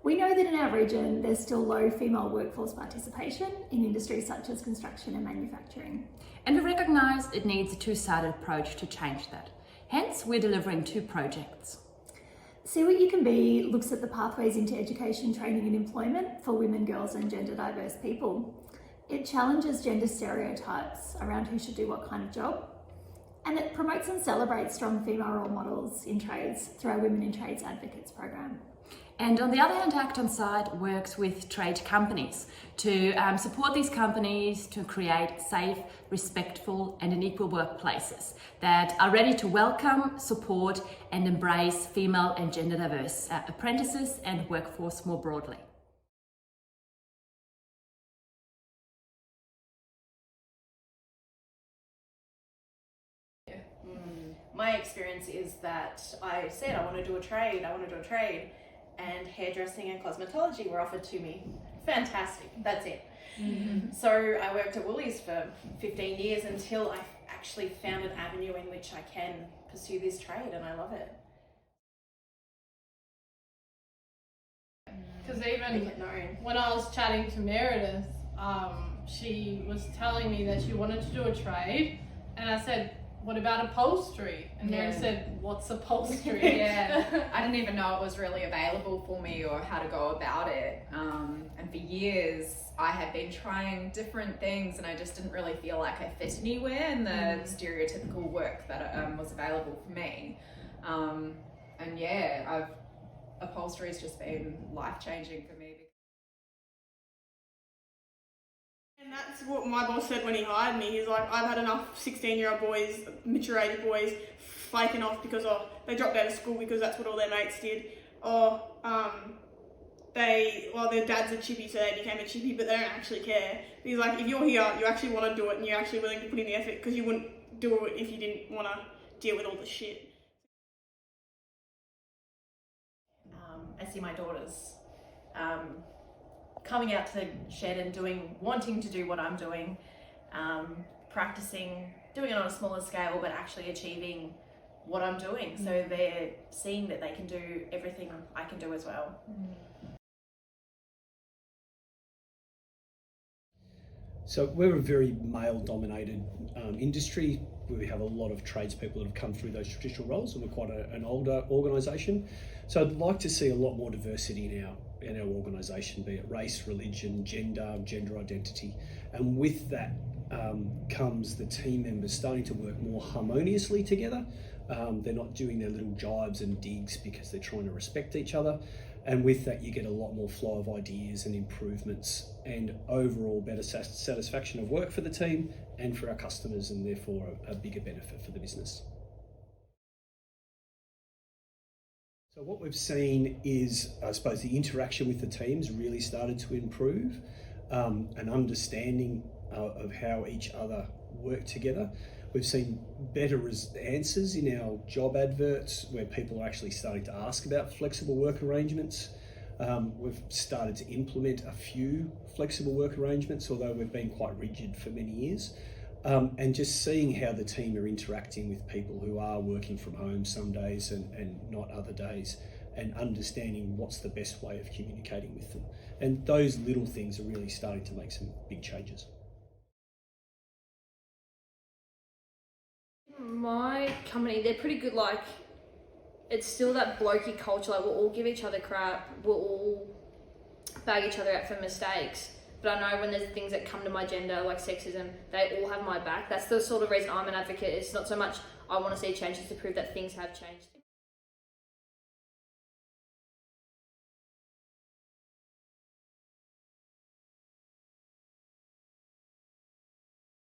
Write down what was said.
We know that in our region there's still low female workforce participation in industries such as construction and manufacturing. And we recognise it needs a two-sided approach to change that. Hence, we're delivering 2 projects. See What You Can Be looks at the pathways into education, training and employment for women, girls and gender diverse people. It challenges gender stereotypes around who should do what kind of job, and it promotes and celebrates strong female role models in trades through our Women in Trades Advocates program. And on the other hand, Act On Site works with trade companies to support these companies to create safe, respectful and equal workplaces that are ready to welcome, support and embrace female and gender diverse apprentices and workforce more broadly. My experience is that I said I want to do a trade, and hairdressing and cosmetology were offered to me. Fantastic, that's it. So I worked at Woolies for 15 years until I actually found an avenue in which I can pursue this trade, and I love it. Because even when I was chatting to Meredith, she was telling me that she wanted to do a trade, and I said, what about upholstery? And Meredith said, what's upholstery? I didn't even know it was really available for me or how to go about it. And for years, I had been trying different things and I just didn't really feel like I fit anywhere in the stereotypical work that was available for me. And yeah, upholstery has just been life-changing for me. And that's what my boss said when he hired me. He's like, I've had enough 16-year-old boys, mature age boys, flaking off because they dropped out of school because that's what all their mates did. Or their dads are chippy, so they became a chippy, but they don't actually care. He's like, if you're here, you actually want to do it and you're actually willing to put in the effort, because you wouldn't do it if you didn't want to deal with all the shit. I see my daughters coming out to the shed and wanting to do what I'm doing, practicing, doing it on a smaller scale, but actually achieving what I'm doing. So they're seeing that they can do everything I can do as well. So we're a very male-dominated industry where we have a lot of tradespeople that have come through those traditional roles, and we're quite an older organisation. So I'd like to see a lot more diversity in our organisation, be it race, religion, gender identity. And with that comes the team members starting to work more harmoniously together. They're not doing their little jibes and digs because they're trying to respect each other. And with that, you get a lot more flow of ideas and improvements and overall better satisfaction of work for the team and for our customers, and therefore a bigger benefit for the business. So what we've seen is, I suppose, the interaction with the teams really started to improve, an understanding of how each other work together. We've seen better answers in our job adverts where people are actually starting to ask about flexible work arrangements. We've started to implement a few flexible work arrangements, although we've been quite rigid for many years. And just seeing how the team are interacting with people who are working from home some days and not other days, and understanding what's the best way of communicating with them. And those little things are really starting to make some big changes. My company, they're pretty good. Like, it's still that blokey culture. Like, we'll all give each other crap. We'll all bag each other out for mistakes. But I know when there's things that come to my gender, like sexism, they all have my back. That's the sort of reason I'm an advocate. It's not so much I want to see changes to prove that things have changed.